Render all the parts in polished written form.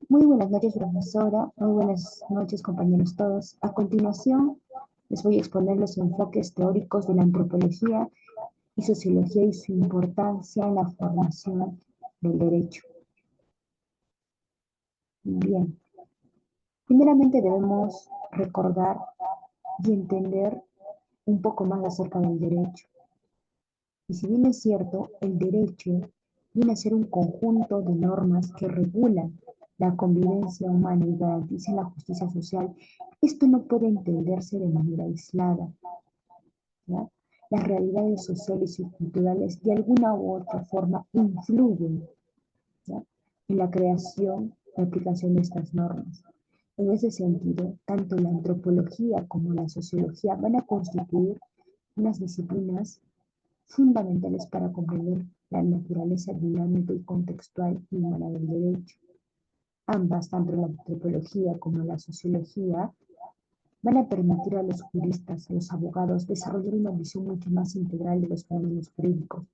Muy buenas noches, profesora. Muy buenas noches, compañeros todos. A continuación, les voy a exponer los enfoques teóricos de la antropología y sociología y su importancia en la formación del derecho. Bien, primeramente debemos recordar y entender un poco más acerca del derecho. Y si bien es cierto, el derecho viene a ser un conjunto de normas que regulan la convivencia humana y garantizan la justicia social, esto no puede entenderse de manera aislada, ¿ya? Las realidades sociales y culturales de alguna u otra forma influyen, ¿ya?, en la creación y aplicación de estas normas. En ese sentido, tanto la antropología como la sociología van a constituir unas disciplinas fundamentales para comprender la naturaleza dinámica y contextual y humana del derecho. Ambas, tanto la antropología como la sociología, van a permitir a los juristas, a los abogados, desarrollar una visión mucho más integral de los fenómenos jurídicos,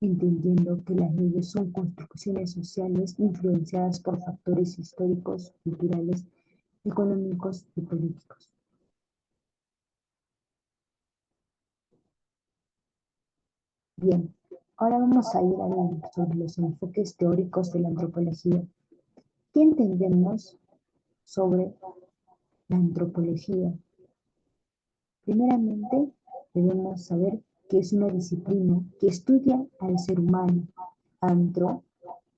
entendiendo que las leyes son construcciones sociales influenciadas por factores históricos, culturales, económicos y políticos. Bien, ahora vamos a ir sobre los enfoques teóricos de la antropología. ¿Qué entendemos sobre la antropología? Primeramente, debemos saber que es una disciplina que estudia al ser humano. Antro,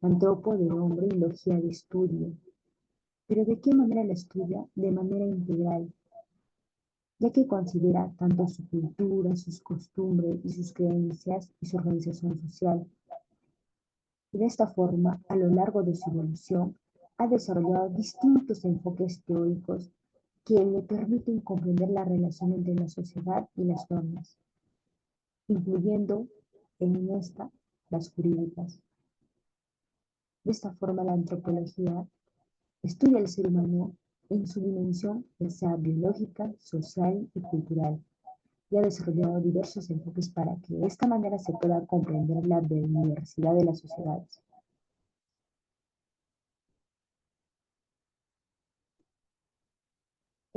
antropo de hombre y logía de estudio. ¿Pero de qué manera la estudia? De manera integral, ya que considera tanto su cultura, sus costumbres y sus creencias y su organización social. Y de esta forma, a lo largo de su evolución, ha desarrollado distintos enfoques teóricos que le permiten comprender la relación entre la sociedad y las normas, incluyendo en esta las jurídicas. De esta forma, la antropología estudia al ser humano en su dimensión, ya sea biológica, social y cultural, y ha desarrollado diversos enfoques para que de esta manera se pueda comprender la diversidad de las sociedades.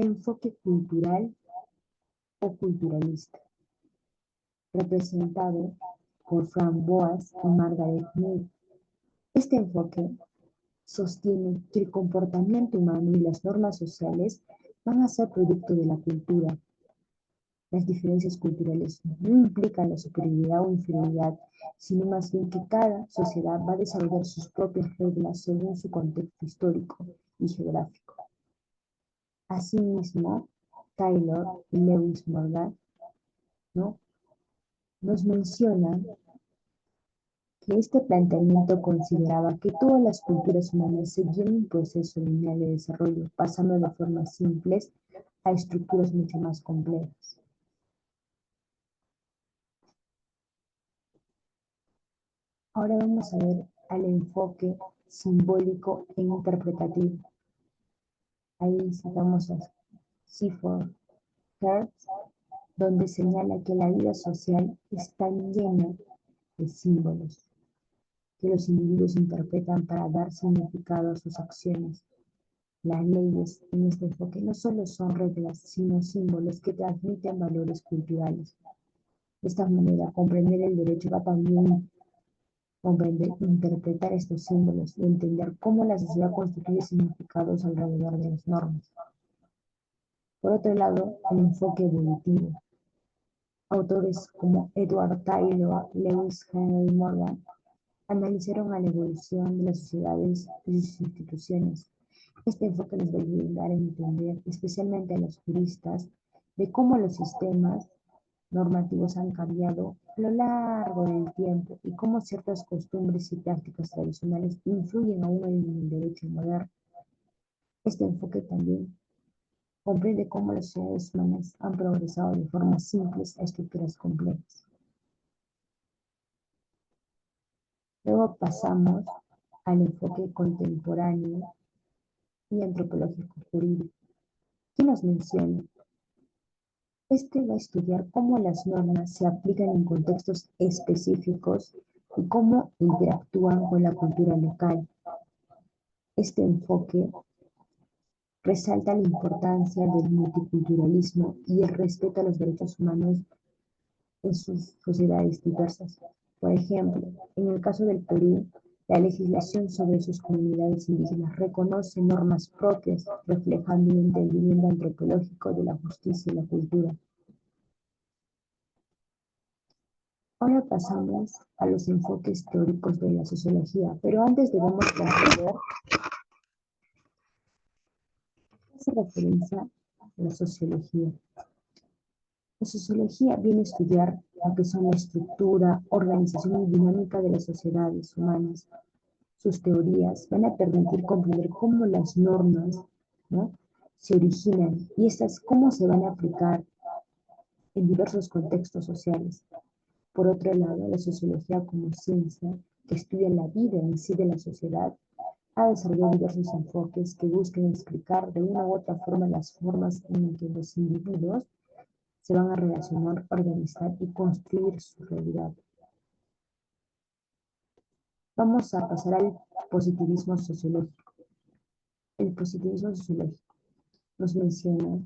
Enfoque cultural o culturalista, representado por Frank Boas y Margaret Mead. Este enfoque sostiene que el comportamiento humano y las normas sociales van a ser producto de la cultura. Las diferencias culturales no implican la superioridad o inferioridad, sino más bien que cada sociedad va a desarrollar sus propias reglas según su contexto histórico y geográfico. Asimismo, Taylor y Lewis Morgan, ¿no?, nos mencionan que este planteamiento consideraba que todas las culturas humanas seguían un proceso lineal de desarrollo, pasando de formas simples a estructuras mucho más complejas. Ahora vamos a ver al enfoque simbólico e interpretativo. Ahí citamos a Seaford Hertz, donde señala que la vida social está llena de símbolos que los individuos interpretan para dar significado a sus acciones. Las leyes en este enfoque no solo son reglas, sino símbolos que transmiten valores culturales. De esta manera, comprender el derecho va también comprender, interpretar estos símbolos y entender cómo la sociedad constituye significados alrededor de las normas. Por otro lado, el enfoque evolutivo. Autores como Edward Taylor, Lewis Henry Morgan analizaron a la evolución de las sociedades y sus instituciones. Este enfoque nos va a ayudar a entender, especialmente a los juristas, de cómo los sistemas normativos han cambiado a lo largo del tiempo y cómo ciertas costumbres y prácticas tradicionales influyen aún en el derecho moderno. Este enfoque también comprende cómo las sociedades humanas han progresado de formas simples a estructuras complejas. Luego pasamos al enfoque contemporáneo y antropológico jurídico. ¿Qué nos menciona? Este va a estudiar cómo las normas se aplican en contextos específicos y cómo interactúan con la cultura local. Este enfoque resalta la importancia del multiculturalismo y el respeto a los derechos humanos en sus sociedades diversas. Por ejemplo, en el caso del Perú, la legislación sobre sus comunidades indígenas reconoce normas propias, reflejando un entendimiento antropológico de la justicia y la cultura. Ahora pasamos a los enfoques teóricos de la sociología, pero antes debemos comprender qué hace referencia a la sociología. La sociología viene a estudiar lo que son la estructura, organización y dinámica de las sociedades humanas. Sus teorías van a permitir comprender cómo las normas, ¿no?, se originan y estas cómo se van a aplicar en diversos contextos sociales. Por otro lado, la sociología como ciencia que estudia la vida en sí de la sociedad ha desarrollado diversos enfoques que buscan explicar de una u otra forma las formas en que los individuos se van a relacionar, organizar y construir su realidad. Vamos a pasar al positivismo sociológico. El positivismo sociológico nos menciona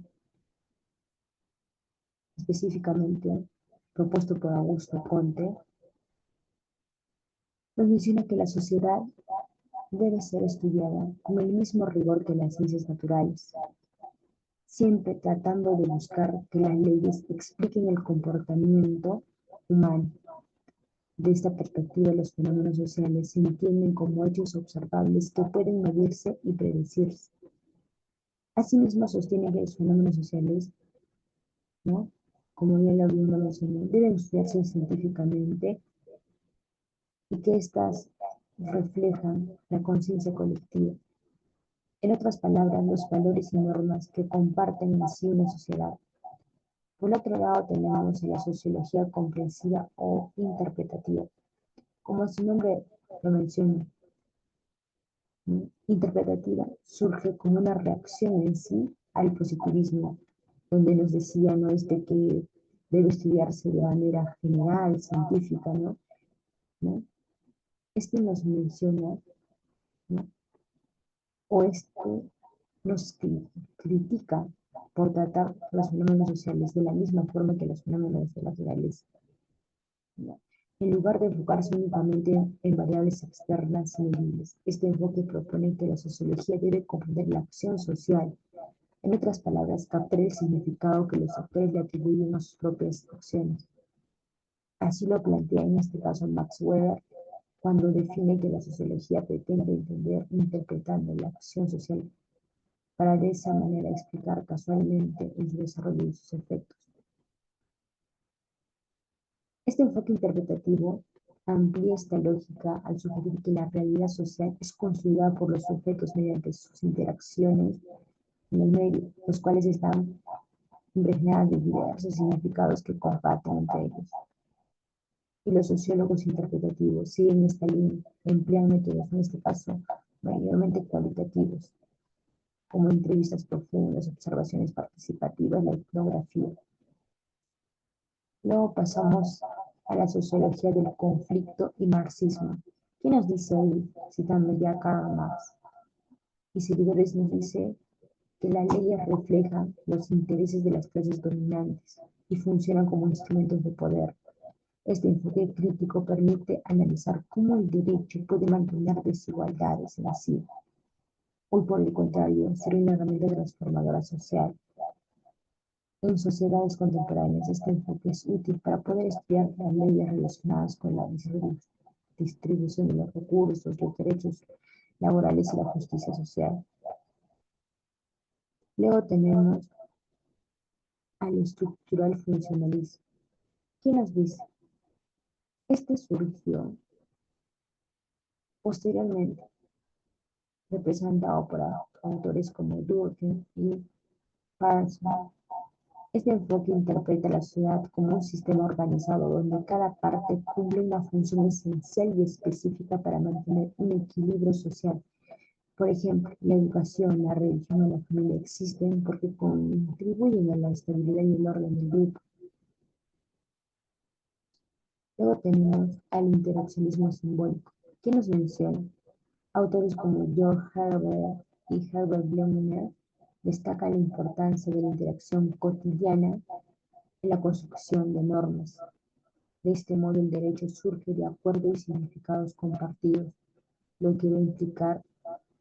específicamente, propuesto por Augusto Comte, nos menciona que la sociedad debe ser estudiada con el mismo rigor que las ciencias naturales, siempre tratando de buscar que las leyes expliquen el comportamiento humano. De esta perspectiva, los fenómenos sociales se entienden como hechos observables que pueden medirse y predecirse. Asimismo, sostiene que los fenómenos sociales, ¿no?, como ya lo habíamos mencionado, deben estudiarse científicamente y que éstas reflejan la conciencia colectiva. En otras palabras, los valores y normas que comparten en sí una sociedad. Por otro lado, tenemos la sociología comprensiva o interpretativa. Como su nombre lo menciona, ¿no?, interpretativa surge como una reacción en sí al positivismo, donde nos decía, ¿no?, que debe estudiarse de manera general, científica, ¿no? ¿No? Nos menciona, ¿no?, o nos critica por tratar los fenómenos sociales de la misma forma que los fenómenos naturales, ¿no?, en lugar de enfocarse únicamente en variables externas y medibles. Este enfoque propone que la sociología debe comprender la acción social, en otras palabras, captar el significado que los actores le atribuyen a sus propias acciones. Así lo plantea en este caso Max Weber, cuando define que la sociología pretende entender interpretando la acción social para de esa manera explicar casualmente el desarrollo y sus efectos. Este enfoque interpretativo amplía esta lógica al sugerir que la realidad social es construida por los sujetos mediante sus interacciones en el medio, los cuales están impregnadas de diversos significados que comparten entre ellos. Y los sociólogos interpretativos siguen esta línea, emplean métodos, en este caso, mayormente cualitativos, como entrevistas profundas, observaciones participativas, la etnografía. Luego pasamos a la sociología del conflicto y marxismo. ¿Qué nos dice ahí? Citando ya a Karl Marx y seguidores, nos dice que las leyes reflejan los intereses de las clases dominantes y funcionan como instrumentos de poder. Este enfoque crítico permite analizar cómo el derecho puede mantener desigualdades en sí, o por el contrario, ser una herramienta transformadora social. En sociedades contemporáneas, este enfoque es útil para poder estudiar las leyes relacionadas con la distribución de los recursos, los derechos laborales y la justicia social. Luego tenemos al estructural funcionalismo. ¿Qué nos dice? Este surgió posteriormente, representado por autores como Durkheim y Parsons. Este enfoque interpreta la sociedad como un sistema organizado donde cada parte cumple una función esencial y específica para mantener un equilibrio social. Por ejemplo, la educación, la religión y la familia existen porque contribuyen a la estabilidad y el orden del grupo. Luego tenemos al interaccionismo simbólico. ¿Qué nos menciona? Autores como George Herbert y Herbert Blumer destacan la importancia de la interacción cotidiana en la construcción de normas. De este modo, el derecho surge de acuerdos y significados compartidos, lo que va a implicar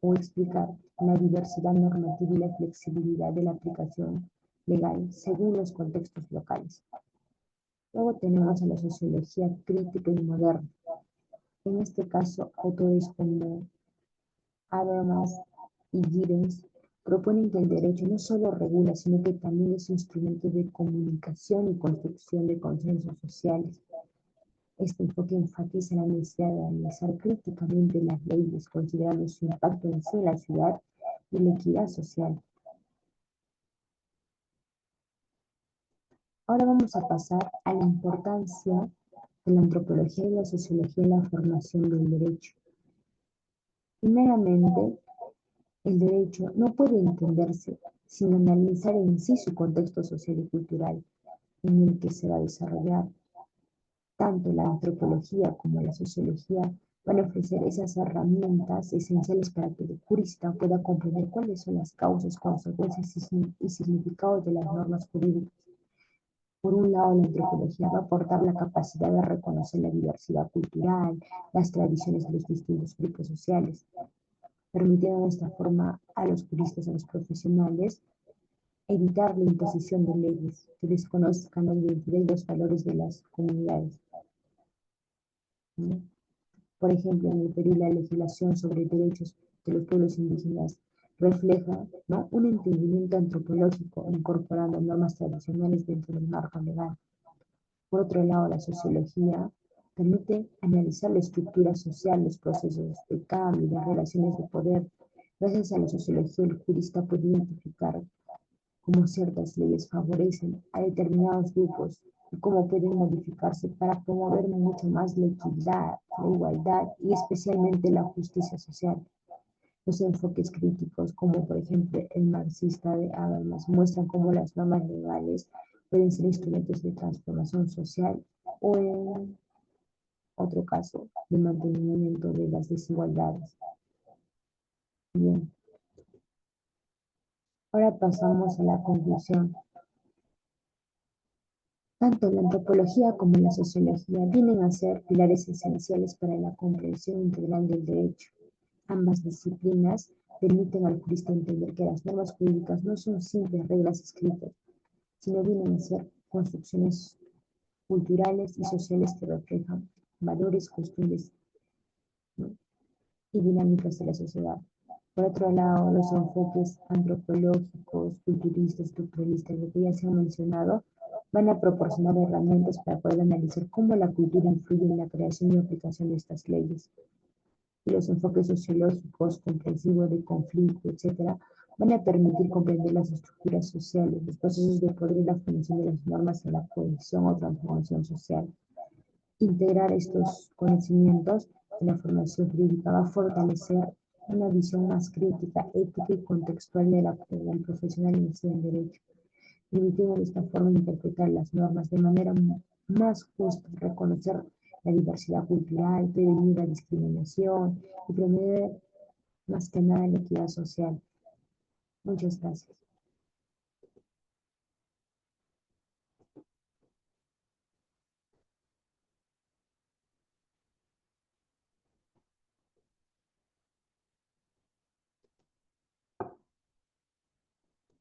o explicar la diversidad normativa y la flexibilidad de la aplicación legal según los contextos locales. Luego tenemos a la sociología crítica y moderna. En este caso, autores como Habermas y Giddens proponen que el derecho no solo regula, sino que también es instrumento de comunicación y construcción de consensos sociales. Este enfoque enfatiza la necesidad de analizar críticamente las leyes, considerando su impacto en sí en la ciudad y la equidad social. Ahora vamos a pasar a la importancia de la antropología y la sociología en la formación del derecho. Primeramente, el derecho no puede entenderse sin analizar en sí su contexto social y cultural en el que se va a desarrollar. Tanto la antropología como la sociología van a ofrecer esas herramientas esenciales para que el jurista pueda comprender cuáles son las causas, consecuencias y significados de las normas jurídicas. Por un lado, la antropología va a aportar la capacidad de reconocer la diversidad cultural, las tradiciones de los distintos grupos sociales, permitiendo de esta forma a los juristas, a los profesionales, evitar la imposición de leyes que desconozcan la identidad y los valores de las comunidades, ¿no? Por ejemplo, en el Perú la legislación sobre derechos de los pueblos indígenas refleja, ¿no?, un entendimiento antropológico incorporando normas tradicionales dentro del marco legal. Por otro lado, la sociología permite analizar la estructura social, los procesos de cambio y las relaciones de poder. Gracias a la sociología, el jurista puede identificar cómo ciertas leyes favorecen a determinados grupos y cómo pueden modificarse para promover mucho más la equidad, la igualdad y especialmente la justicia social. Los enfoques críticos, como por ejemplo el marxista de Habermas, muestran cómo las normas legales pueden ser instrumentos de transformación social o, en otro caso, de mantenimiento de las desigualdades. Bien, ahora pasamos a la conclusión. Tanto la antropología como la sociología vienen a ser pilares esenciales para la comprensión integral del derecho. Ambas disciplinas permiten al jurista entender que las normas jurídicas no son simples reglas escritas, sino vienen a ser construcciones culturales y sociales que reflejan valores, costumbres, ¿no?, y dinámicas de la sociedad. Por otro lado, los enfoques antropológicos, culturistas, estructuralistas, lo que ya se ha mencionado, van a proporcionar herramientas para poder analizar cómo la cultura influye en la creación y aplicación de estas leyes. Y los enfoques sociológicos, comprensivos de conflicto, etcétera, van a permitir comprender las estructuras sociales, los procesos de poder y la formación de las normas en la cohesión o transformación social. Integrar estos conocimientos en la formación jurídica va a fortalecer una visión más crítica, ética y contextual del profesional en sí en derecho, permitiendo de esta forma interpretar las normas de manera más justa, reconocer la diversidad cultural, prevenir la discriminación y promover más que nada la equidad social. Muchas gracias.